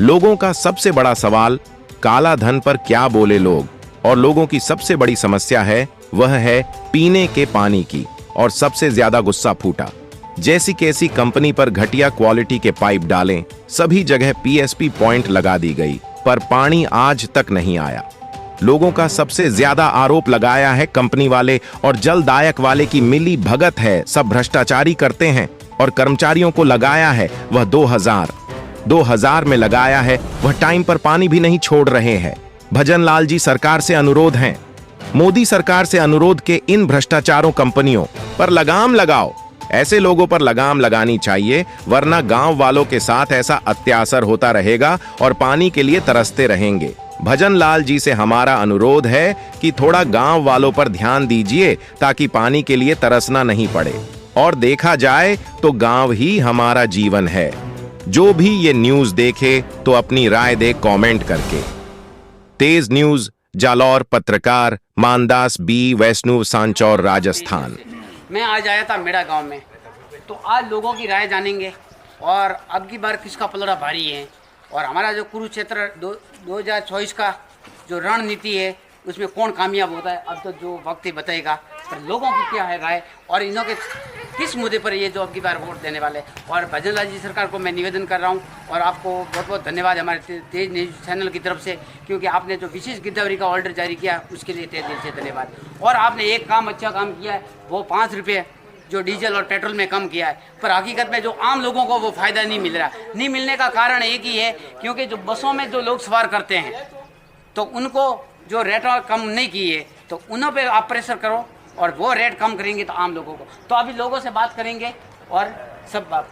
लोगों का सबसे बड़ा सवाल काला धन पर क्या बोले लोग, और लोगों की सबसे बड़ी समस्या है वह है पीने के पानी की। और सबसे ज्यादा गुस्सा फूटा। जैसी कैसी कंपनी पर घटिया क्वालिटी के पाइप डालें, सभी जगह पीएसपी पॉइंट लगा दी गई, पर पानी आज तक नहीं आया। लोगों का सबसे ज्यादा आरोप लगाया है कंपनी वाले और जलदायक वाले की मिली भगत है, सब भ्रष्टाचारी करते हैं। और कर्मचारियों को लगाया है वह 2000 में लगाया है, वह टाइम पर पानी भी नहीं छोड़ रहे हैं। भजन लाल जी सरकार से अनुरोध है, मोदी सरकार से अनुरोध के इन भ्रष्टाचारों कंपनियों पर लगाम लगाओ। ऐसे लोगों पर लगाम लगानी चाहिए, वरना गांव वालों के साथ ऐसा अत्याचार होता रहेगा और पानी के लिए तरसते रहेंगे। भजन लाल जी से हमारा अनुरोध है कि थोड़ा गांव वालों पर ध्यान दीजिए, ताकि पानी के लिए तरसना नहीं पड़े। और देखा जाए तो गांव ही हमारा जीवन है। जो भी ये न्यूज देखे तो अपनी राय दे कमेंट करके। तेज न्यूज, जालौर, पत्रकार मानदास बी, वैष्णव, सांचौर, राजस्थान। मैं आज आया था मेड़ा गांव में, तो आज लोगों की राय जानेंगे और अब की बार किसका पलड़ा भारी है, और हमारा जो कुरुक्षेत्र 2024 का जो रणनीति है उसमें कौन कामयाब होता है, अब तो जो वक्त ही बताएगा। पर लोगों की क्या है राय और इन्हों के किस मुद्दे पर ये जो अब की बार वोट देने वाले। और भजन लाल जी सरकार को मैं निवेदन कर रहा हूँ, और आपको बहुत बहुत धन्यवाद हमारे तेज न्यूज चैनल की तरफ से, क्योंकि आपने जो विशेष गिरदावरी का ऑर्डर जारी किया उसके लिए तहे दिल से धन्यवाद। और आपने एक काम अच्छा काम किया है, वो 5 रुपये जो डीजल और पेट्रोल में कम किया है, पर हकीकत में जो आम लोगों को वो फ़ायदा नहीं मिल रहा। नहीं मिलने का कारण एक ही है, क्योंकि जो बसों में जो लोग सवार करते हैं तो उनको जो रेट कम नहीं किए, तो उन्हों पे आप प्रेशर करो और वो रेट कम करेंगे तो आम लोगों को। तो अभी लोगों से बात करेंगे और सब बात,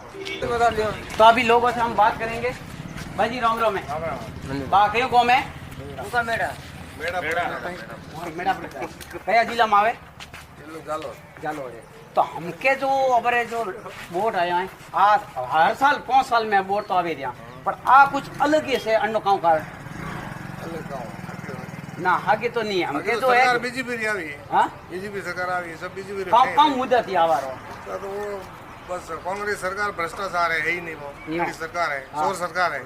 तो अभी लोगों से हम बात करेंगे। भाई जी राम में बाकी को में उनका मेड़ा कया जिला में आवे जालो। तो हमके जो अबरे जो वोट आया है आज हर साल 5 साल में वोट तो आवे दिया, पर आ कुछ अलग ही से अन्य गाँव का ना हागे तो नहीं है हमके तो है बीजेपी आ रही है। हां बीजेपी सरकार आ रही है, सब बीजेपी काम मुद्दा थी आवारो तो वो बस कांग्रेस सरकार भ्रष्टाचार है ही नहीं, वो बड़ी सरकार है, चोर सरकार है।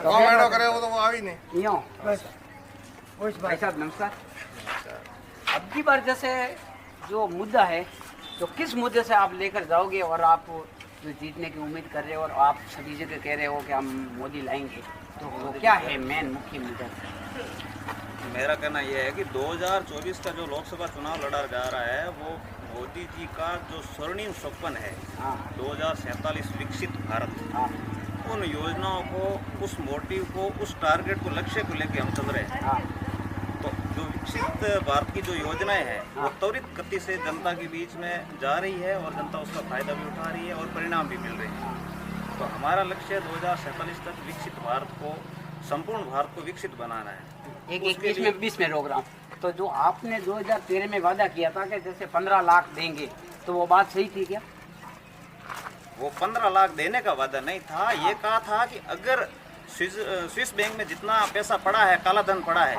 कौन करे वो तो वो आ ही नहीं। यो बस भाई साहब नमस्कार। अब की बार जैसे जो मुद्दा है, तो किस मुद्दे से आप लेकर जाओगे और आप जो जीतने की उम्मीद कर रहे हो और आप सभी जगह कह रहे हो कि हम मोदी लाएंगे, तो वो क्या है मेन मुख्य मुद्दा? मेरा कहना यह है कि 2024 का जो लोकसभा चुनाव लड़ा जा रहा है वो मोदी जी का जो स्वर्णिम स्वप्न है, 2047 विकसित भारत, उन योजनाओं को, उस मोटिव को, उस टारगेट को, लक्ष्य को लेके हम चल रहे हैं। तो जो विकसित भारत की जो योजनाएं हैं वो त्वरित गति से जनता के बीच में जा रही है और जनता उसका फायदा भी उठा रही है और परिणाम भी मिल रहे हैं। तो हमारा लक्ष्य 2047 तक विकसित भारत को, संपूर्ण भारत को विकसित बनाना है। एक बीच में रोक रहा हूँ, तो जो आपने 2013 में वादा किया था कि जैसे 15 लाख देंगे, तो वो बात सही थी क्या? वो 15 लाख देने का वादा नहीं था, ये कहा था कि अगर स्विस बैंक में जितना पैसा पड़ा है, काला धन पड़ा है,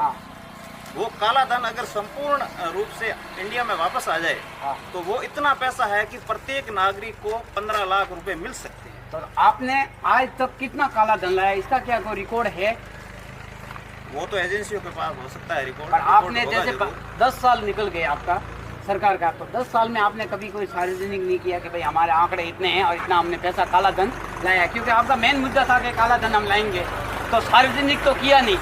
वो काला धन अगर संपूर्ण रूप से इंडिया में वापस आ जाए, तो वो इतना पैसा है कि प्रत्येक नागरिक को 15 लाख रुपए मिल सकते हैं। तो आपने आज तक कितना काला धन लाया, इसका क्या कोई रिकॉर्ड है? वो तो एजेंसियों के पास हो सकता है रिकॉर्ड। पर आपने जैसे 10 साल निकल गए आपका सरकार का, तो 10 साल में आपने कभी कोई सार्वजनिक नहीं किया कि भाई हमारे आंकड़े इतने हैं और इतना हमने पैसा काला धन लाया? क्योंकि आपका मेन मुद्दा था कि काला धन हम लाएंगे, तो सार्वजनिक तो किया नहीं,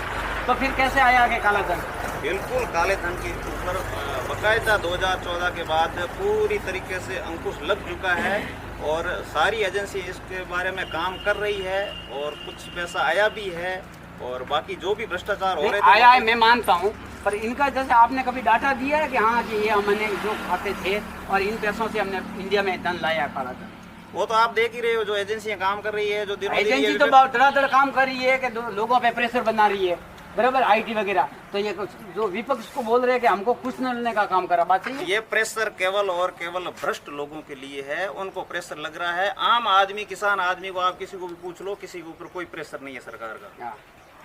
तो फिर कैसे आया कि काला धन? बिल्कुल, काले धन के ऊपर बाकायदा 2014 के बाद पूरी तरीके से अंकुश लग चुका है और सारी एजेंसी इसके बारे में काम कर रही है और कुछ पैसा आया भी है, और बाकी जो भी भ्रष्टाचार हो रहे थे आया है मैं मानता हूँ, पर इनका जैसे आपने कभी डाटा दिया है कि हाँ कि ये हमने जो खाते थे और इन पैसों से हमने इंडिया में धन लाया काला धन? वो तो आप देख ही रहे हो, जो एजेंसियां काम कर रही है, जो एजेंसी तो धड़ाधड़ काम कर रही है कि लोगों पे प्रेशर बना रही है, बराबर, आईटी वगैरह। तो ये जो विपक्ष को बोल रहे हैं कि हमको कुछ न लेने का काम करा, बात सही? ये प्रेशर केवल और केवल भ्रष्ट लोगों के लिए है, उनको प्रेशर लग रहा है। आम आदमी, किसान आदमी को आप किसी को भी पूछ लो, किसी के ऊपर कोई प्रेशर नहीं है सरकार का।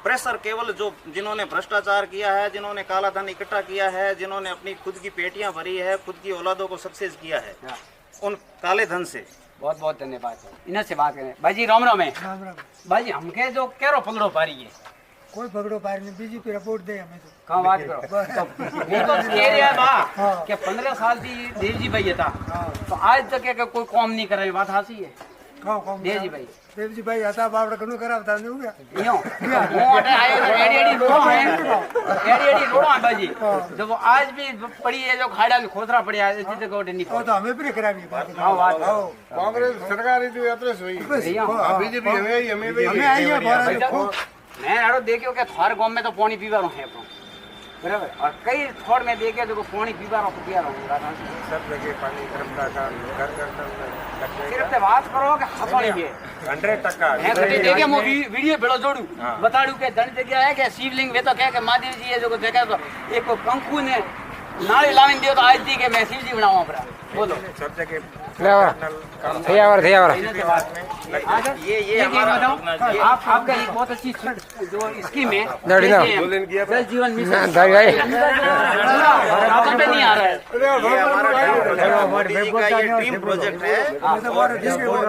प्रेशर केवल जो जिन्होंने भ्रष्टाचार किया है, जिन्होंने काला धन इकट्ठा किया है, जिन्होंने अपनी खुद की पेटियां भरी है, खुद की औलादों को सक्सेस किया है, उन काले धन से बहुत बहुत धन्यवाद इन्हें से बात करें भाई जी। राम राम है भाई जी। हमके जो केरो पलड़ो पारी है कोई पकड़ो पार नहीं, बीजेपी रिपोर्ट दे हमें तो कहाँ बात करो तो वो तो कह रहा बा कि 15 साल की देव जी भाई था तो आज तक क्या कोई काम नहीं कर रहे, बात हासी है कौन देव जी भाई। देव जी भाई आता बाप कनु करा बता नहीं हो गया यूं वो अटे आए एडी रोड़ा है एडी रोड़ा है भाई जी। जब वो आज भी पड़ी है जो खाड़ा में खोदरा पड़ा है इसी जगह नहीं वो तो हमें भी करा भी हाँ बात कांग्रेस सरकार ही तो यात्रा हुई बीजेपी हमें भी हमें आई है भारत मैं यारो देखियो कि थार गांव में तो पानी पीवा रहो है बराबर और कई थोड़ में देखे जो पानी पीवा रहो पिया रहो सब जगह पानी गर्म का घर सिर्फ ते बात करो कि हसोनी भी 100% मैं कटी देखे मो वीडियो भेड़ो जोड़ू बताड़ू के धन जगह है कि शिवलिंग वे तो कह के महादेव जी है जो देखा तो एक कंकु ने नाली लाविन दियो तो आज दी के मैं शिव जी बनाऊं अपना बोलो सब जगह ये हमारा आपका एक बहुत अच्छी जो स्कीम है जल जीवन मिशन पे नहीं आ रहा है। ये हमारा मोदी जी का ये ड्रीम प्रोजेक्ट है और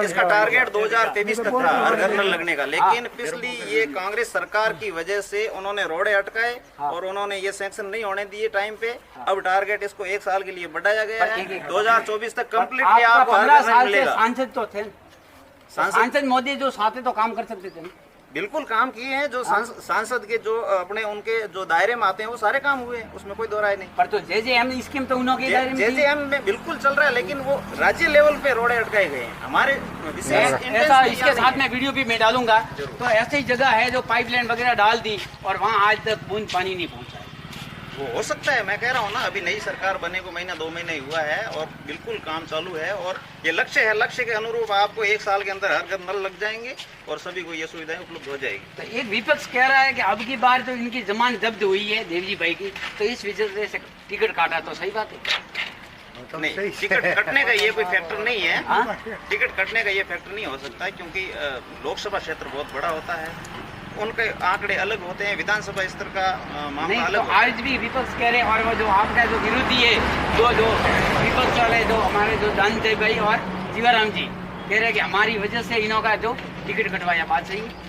इसका टारगेट 2023 तक था हर घर नल लगने का, लेकिन पिछली ये कांग्रेस सरकार की वजह से उन्होंने रोडे अटकाए और उन्होंने ये सैंक्शन नहीं होने दिए टाइम पे। अब टारगेट इसको 1 साल के लिए बढ़ाया गया है, 2024 तक कंप्लीटली आपको हर घर नल मिलेगा। सांसद तो थे, सांसद मोदी जो साथ तो काम कर सकते थे, बिल्कुल काम किए हैं। जो सांसद के जो अपने उनके जो दायरे में आते हैं वो सारे काम हुए, उसमें कोई दो राय नहीं। पर तो JJM स्कीम तो उन्होंने JJM में बिल्कुल चल रहा है, लेकिन वो राज्य लेवल पे रोडे अटकाए गए हैं। हमारे विशेष ऐसा इसके साथ में वीडियो भी मैं डालूंगा। तो ऐसी जगह है जो पाइपलाइन वगैरह डाल दी और वहाँ आज तक बूंद पानी नहीं पहुँचा। वो हो सकता है, मैं कह रहा हूँ ना, अभी नई सरकार बने को महीना 2 महीने हुआ है और बिल्कुल काम चालू है और ये लक्ष्य है। लक्ष्य के अनुरूप आपको 1 साल के अंदर हर घर नल लग जाएंगे और सभी को ये सुविधाएं उपलब्ध हो जाएगी। तो एक विपक्ष कह रहा है कि अब की बार तो इनकी जमानत जब्त हुई है देवजी भाई की, तो इस वजह से टिकट काटा। तो सही बात है नहीं, टिकट कटने का ये कोई फैक्टर नहीं है। टिकट कटने का ये फैक्टर नहीं हो सकता क्योंकि लोकसभा क्षेत्र बहुत बड़ा होता है, उनके आंकड़े अलग होते हैं, विधानसभा स्तर का मामला अलग तो आज भी विपक्ष कह रहे हैं और वो जो आपका जो विरोधी है जो विपक्ष वाले जो हमारे जो दानदेव भाई और जीवाराम जी कह रहे हैं कि हमारी वजह से इन्हों का जो टिकट कटवाया, बात सही है?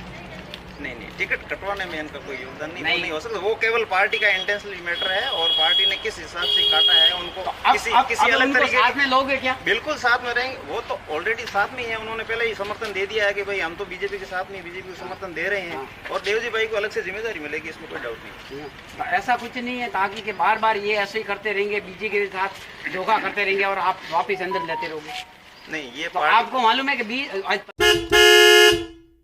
नहीं, टिकट कटवाने में इनका कोई योगदान नहीं हो सकता। वो केवल पार्टी का इंटेंशनली मैटर है और पार्टी ने किस हिसाब से काटा है उनको तो किसी अलग तरीके साथ में लोगे क्या? बिल्कुल साथ में रहेंगे। वो तो ऑलरेडी साथ में ही है, उन्होंने पहले ही समर्थन दे दिया है कि भाई हम तो बीजेपी के साथ नहीं, बीजेपी को समर्थन दे रहे हैं और देवजी भाई को अलग से जिम्मेदारी मिलेगी, इसमें कोई डाउट नहीं। तो ऐसा कुछ नहीं है ताकि कि बार बार ये ऐसे ही करते रहेंगे, बीजेपी के साथ धोखा करते रहेंगे और आप वापिस अंदर लेते रहोगे? नहीं, ये तो आपको मालूम है कि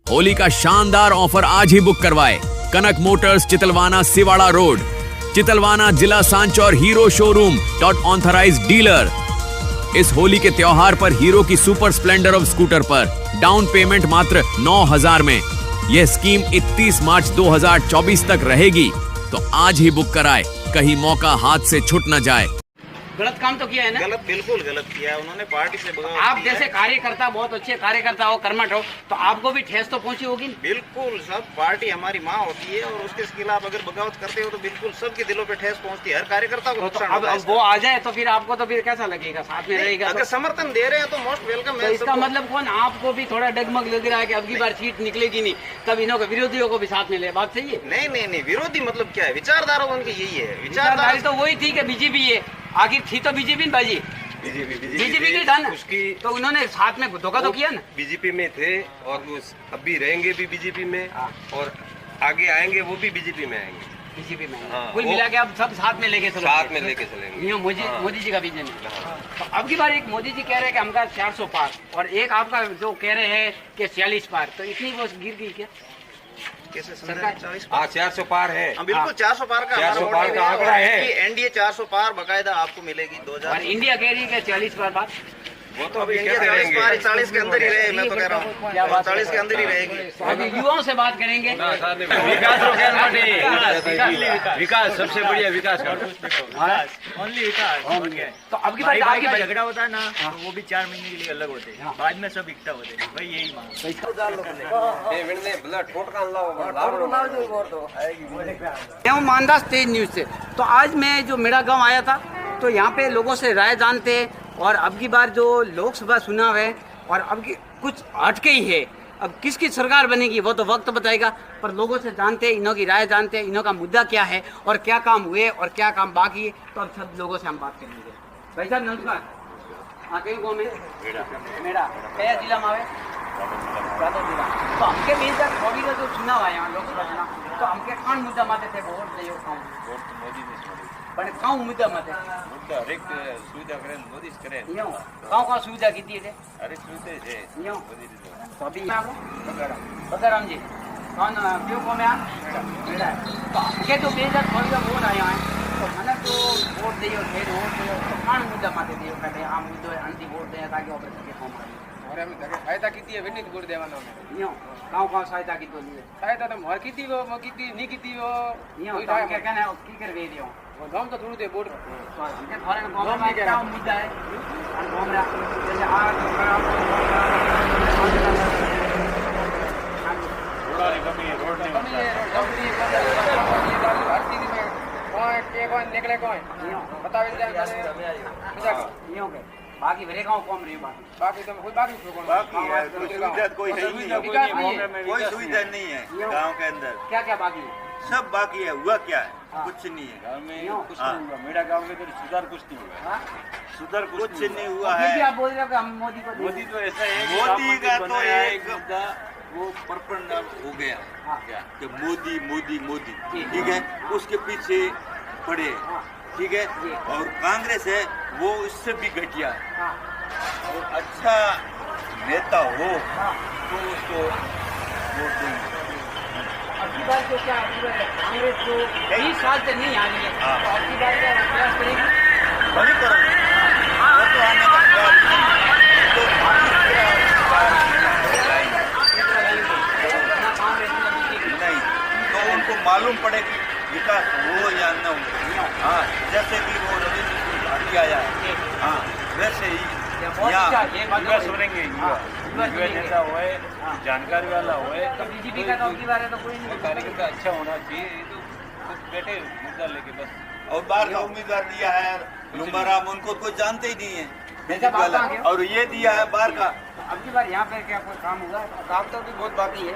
होली का शानदार ऑफर आज ही बुक करवाए। कनक मोटर्स, चितलवाना, सिवाड़ा रोड, चितलवाना, जिला Sanchore, hero showroom .authorised dealer. इस होली के त्योहार पर हीरो की सुपर स्प्लेंडर ऑफ स्कूटर पर डाउन पेमेंट मात्र 9,000 में। यह स्कीम 31 मार्च 2024 तक रहेगी, तो आज ही बुक कराए, कहीं मौका हाथ से छूट न जाए। गलत काम तो किया है ना? गलत, बिल्कुल गलत किया है उन्होंने, पार्टी से बगावत। आप जैसे कार्यकर्ता, बहुत अच्छे कार्यकर्ता हो, कर्मठ हो, तो आपको भी ठेस तो पहुंची होगी। बिल्कुल, सब पार्टी हमारी माँ होती है और उसके खिलाफ अगर बगावत करते हो तो बिल्कुल सबके दिलों पे ठेस पहुंचती है, हर कार्यकर्ता को नुकसान होता है। अब वो आ जाए तो फिर आपको तो फिर कैसा लगेगा? साथ में रहेगा अगर समर्थन दे रहे हैं तो मोस्ट वेलकम है। इसका मतलब कौन, आपको भी थोड़ा डगमग लग रहा है कि अब की बार सीट निकलेगी नहीं, तब इन्हों के विरोधियों को भी साथ में ले, बात सही है? नहीं, विरोधी मतलब क्या है? विचारधारा उनकी यही है। विचारधारा तो वही थी कि बीजेपी है, आखिर थी तो बीजेपी बाजी, बीजेपी की था ना, उसकी तो उन्होंने साथ में धोखा तो किया ना। बीजेपी में थे और वो अब भी रहेंगे भी बीजेपी में और आगे आएंगे वो भी बीजेपी में आएंगे। बीजेपी में हाँ, कुल मिला के अब सब साथ में लेके चलो, साथ में लेके चलेंगे। ये मोदी जी का विजन है। तो अब की बार एक मोदी जी कह रहे हैं कि हमका 400 पार और एक आपका जो कह रहे हैं कि 40 पार, तो इतनी वो गिर गई क्या? कैसे सरकार 400 पार है। बिल्कुल 400 पार का 400 पार का आंकड़ा है। एनडीए 400 पार बकायदा आपको मिलेगी 2000। और इंडिया कह रही है कि 40 पार बात, वो तो अब अभी इंडिया कहते 40 रहेंगे। पार 40 के अंदर ही रहे, मैं तो कह रहा हूँ 40 के अंदर ही रहेगी। अभी युवाओं से बात करेंगे। विकास सबसे बढ़िया विकास ओनली विकास। तो अब की बार आपकी का झगड़ा होता है ना, तो वो भी 4 महीने के लिए अलग होते हैं, बाद में सब इकट्ठा होते हैं। भाई यही मांग। मैं मानदास तेज न्यूज से। तो आज मैं जो मेरा गांव आया था, तो यहाँ पे लोगों से राय जानते और अब की बार जो लोकसभा चुनाव है और अब की कुछ हटके ही है। अब किसकी सरकार बनेगी वो तो वक्त बताएगा, पर लोगों से जानते हैं, इन्हों की राय जानते हैं, इन्हों का मुद्दा क्या है और क्या काम हुए और क्या काम बाकी है। तो अब सब लोगों से हम बात करेंगे। भाई साहब नमस्कार। हाँ कई गाँव में मेरा कया जिला में आवे जादव जिला। तो हमके बीच कभी का जो चुनाव आया यहाँ लोकसभा चुनाव, तो हमके कौन मुद्दा माते थे वोट दे मोदी ने पण काऊ मुद्दा माते मुद्दा हरेक सुविधा करे मोदी જ કરે યો કાઉ સુવિધા કીધી છે હરેક સુવિધા છે યો મોદી દીધો તો અભી બગારામ जी कौन क्यों को में मेरा तो हमके तो 2016 का वोट आया है, तो मैंने तो वोट दियो फिर वोट दियो तो कौन मुद्दा माते दियो कहते आ मुद्दो है अंति वोट दे ताकि ऑपरेशन के काम आए और हम तक सहायता की थी विनित गुड़ देवानो यो काऊ सहायता की तो लिए सहायता तो मोर की थी वो मो की थी नहीं की थी वो यो तो क्या कहना है की कर वे दियो वो गांव तो थोड़ी दे बोर्ड तो हमके थोड़े गांव में क्या मुद्दा है और गांव में जैसे आ तो निकले कौन बतावे बाकी भरे गाँव कौन रही बाकी तो कोई बाकी सुविधा कोई है ही नहीं, कोई सुविधा नहीं है गांव के अंदर। क्या क्या बाकी है? सब बाकी है, हुआ क्या है कुछ नहीं है गांव में, कुछ हाँ। नहीं हुआ। मेरा गांव में तो सुधार कुछ नहीं हुआ, हाँ? सुधार कुछ नहीं हुआ फिर भी है। आप बोल रहे हो कि हम मोदी को मोदी तो ऐसा है, मोदी का तो एक मुद्दा वो परपंड हो गया हाँ। क्या कि मोदी मोदी मोदी, ठीक है, उसके पीछे पड़े, ठीक है। और कांग्रेस है वो इससे भी घटिया है। हाँ। और अच्छा नेता हो तो उसको वोट देंगे। अबकी बार तो क्या कांग्रेस जो 20 साल से नहीं आ रही है, हाँ। तो अबकी बार क्या प्रयास करेगी? बड़ी करोगे वो तो आने का प्रयास तो नहीं, तो उनको मालूम पड़े कि विकास हो या न हो। हाँ, जैसे कि वो रविंद्र सिंह भाटी आया है, हाँ वैसे ही विकास बनेंगे। युवा नेता होए, जानकारी वाला होए, तो बीजेपी का तो अबकी बार है तो कोई नहीं। कार्यकर्ता अच्छा होना चाहिए। ये तो कुछ बैठे मुद्दा लेके बस। और बाहर का उम्मीदवार दिया है लुम्बाराम, उनको कोई जानते ही नहीं है बीजेपी वाला, और ये दिया है बाहर का। अबकी बार यहाँ पे क्या कोई काम हुआ? काम तो भी बहुत बाकी है।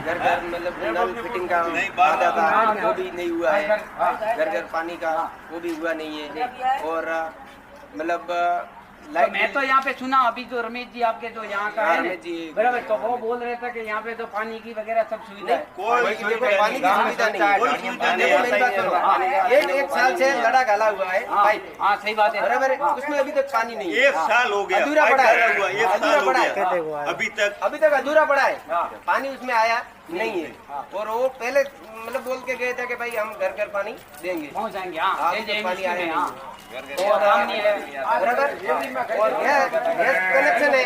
घर घर मतलब नल फिटिंग का नहीं, बात था वो भी नहीं हुआ है। घर घर पानी का वो भी हुआ नहीं है। और मतलब तो मैं तो यहाँ पे सुना अभी जो रमेश जी आपके जो यहाँ का है रमेश जी बराबर, तो वो बोल रहे थे कि यहाँ पे तो पानी की वगैरह सब सुविधा है। कोई सुविधा पानी की सुविधा नहीं है। कोई सुविधा नहीं देखो मेरी बात सुनो, एक साल से लड़ा गाला हुआ है हाँ, भाई, हाँ सही बात है बराबर है, उसमें अभी तक पानी नहीं है। एक साल हो गया, अधूरा पड़ा है, हुआ, एक अधूरा साल हो पड़ा गया है, अभी तक अधूरा पड़ा है। पानी उसमें आया नहीं है। और वो पहले मतलब बोल के गए थे कि भाई हम घर घर पानी देंगे, पहुँच जाएंगे। हाँ अभी तक पानी आया हाँ नहीं। और काम नहीं है बराबर। और गैस कनेक्शन है,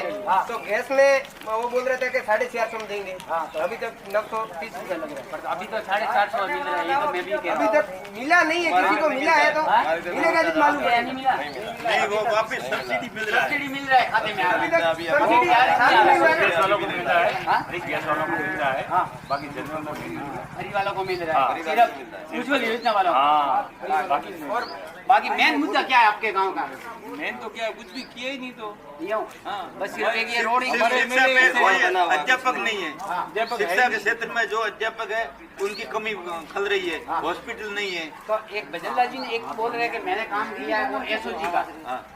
तो गैस में वो बोल रहे थे कि 450 में देंगे, अभी तक 930 रुपये लग रहे हैं। पर अभी तो 450 मिल रहा है, ये तो मैं भी कह अभी रहा हूँ। तक मिला नहीं है, किसी को मिला है तो मिलेगा जिस मालूम क्या है। नहीं मिला? नहीं, वो वापस सब्सिडी मिल रहा है। सब्सिडी मिल रहा है खाते में। अभी तक वो सब्सिडी क्या है? चालू नहीं हुआ है। गैस वालों को मिल रहा है, हाँ? गैस वालों को मिल रहा है, हाँ। बाकी जनरल को मिल रहा है। हरी वालों को मिल रहा है, सिर्फ उज्ज्वल योजना वालों को। हाँ, बाकी और बाकी मेन मुद्दा क्या है आपके गांव का? मेन तो क्या, कुछ भी किया ही नहीं तो। यूं बस सिर्फ एक ये रोड ही शिक्षा में कोई अध्यापक नहीं है। शिक्षा के क्षेत्र में जो अध्यापक है उनकी कमी खल रही है, हॉस्पिटल नहीं है। तो एक भजनलाल जी ने एक बोल रहे हैं कि मैंने काम किया है वो एसओजी का,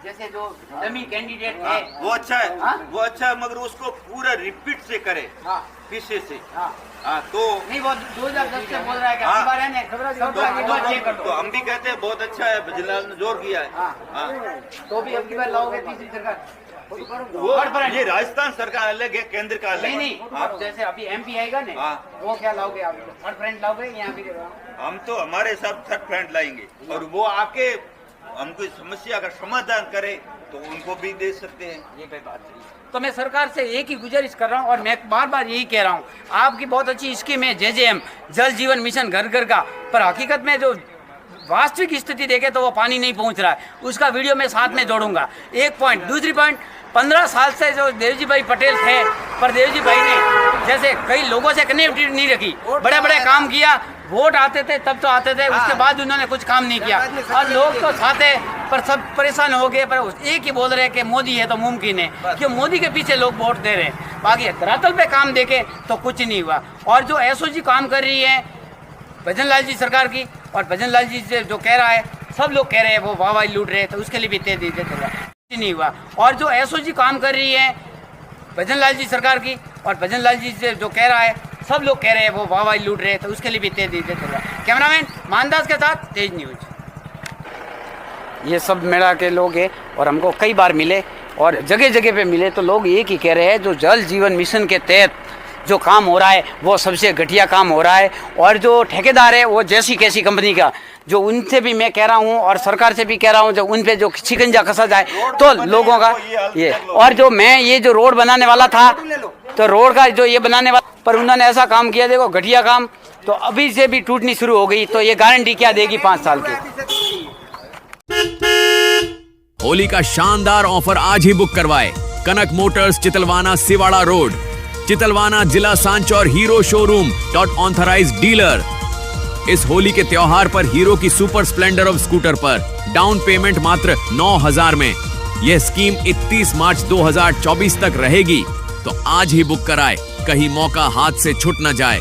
जैसे जो डमी कैंडिडेट है वो अच्छा है, हाँ? वो अच्छा है, मगर उसको पूरा रिपीट से करे, हाँ पीछे से। हाँ हाँ, तो नहीं वो 2010 से बोल रहा है कि हाँ। अगली बार है ना सब एक बार चेक कर तो दो। हम भी कहते हैं बहुत अच्छा है, भजनलाल ने जोर किया है। हाँ। हाँ। तो भी अगली बार लाओगे तीसरी सरकार? वो ये राजस्थान सरकार अलग है, केंद्र का अलग नहीं है। नहीं अब जैसे अभी एमपी आएगा ना, हाँ। वो क्या लाओगे आप? थर्ड फ्रेंड लाओगे या फिर? हम तो हमारे साथ थर्ड फ्रेंड लाएंगे, और वो आके हमको समस्या का समाधान करे तो उनको भी दे सकते हैं। ये कोई बात नहीं। तो मैं सरकार से एक ही गुजारिश कर रहा हूँ और मैं बार बार यही कह रहा हूँ, आपकी बहुत अच्छी स्कीम है JJM जल जीवन मिशन घर घर का, पर हकीकत में जो वास्तविक स्थिति देखे तो वो पानी नहीं पहुँच रहा है। उसका वीडियो मैं साथ में जोड़ूंगा। एक पॉइंट। दूसरी पॉइंट, 15 साल से जो देवजी भाई पटेल थे, पर देवजी भाई ने जैसे कई लोगों से कनेक्टिविटी नहीं रखी, बड़े बड़े काम किया, वोट आते थे तब तो आते थे, उसके बाद उन्होंने कुछ काम नहीं किया। और लोग तो चाहते पर सब परेशान हो गए, पर एक ही बोल रहे हैं कि मोदी है तो मुमकिन है, क्यों मोदी के पीछे लोग वोट दे रहे हैं। बाकी धरातल पे काम देखे तो कुछ नहीं हुआ। और जो एसओजी काम कर रही है भजन लाल जी सरकार की, और भजन लाल जी से जो कह रहा है, सब लोग कह रहे हैं वो वाहवाही लूट रहे हैं, तो उसके लिए भी तेज कुछ नहीं हुआ। और जो एसओजी काम कर रही है भजन लाल जी सरकार की, और भजन लाल जी से जो कह रहा है, सब लोग कह रहे हैं वो वाहवाही लूट रहे हैं, तो उसके लिए भी तेज कैमरामैन मानदास के साथ तेज न्यूज। ये सब मेला के लोग हैं और हमको कई बार मिले और जगह जगह पे मिले, तो लोग एक ही कह रहे हैं जो जल जीवन मिशन के तहत जो काम हो रहा है वो सबसे घटिया काम हो रहा है। और जो ठेकेदार है वो जैसी कैसी कंपनी का, जो उनसे भी मैं कह रहा हूँ और सरकार से भी कह रहा हूँ, जब उन पे जो शिकंजा कसा जाए तो लोगों का ये। और जो मैं ये जो रोड बनाने वाला था, तो रोड का जो ये बनाने वाला, पर उन्होंने ऐसा काम किया देखो घटिया काम, तो अभी से भी टूटनी शुरू हो गई, तो ये गारंटी क्या देगी 5 साल की। होली का शानदार ऑफर आज ही बुक करवाए। कनक मोटर्स, चितलवाना, सिवाड़ा रोड, चितलवाना, जिला Sanchore hero showroom .authorised dealer. इस होली के त्योहार पर हीरो की सुपर स्प्लेंडर ऑफ स्कूटर पर डाउन पेमेंट मात्र 9,000 में। यह स्कीम 31 मार्च 2024 तक रहेगी, तो आज ही बुक कराए, कहीं मौका हाथ से छूट न जाए।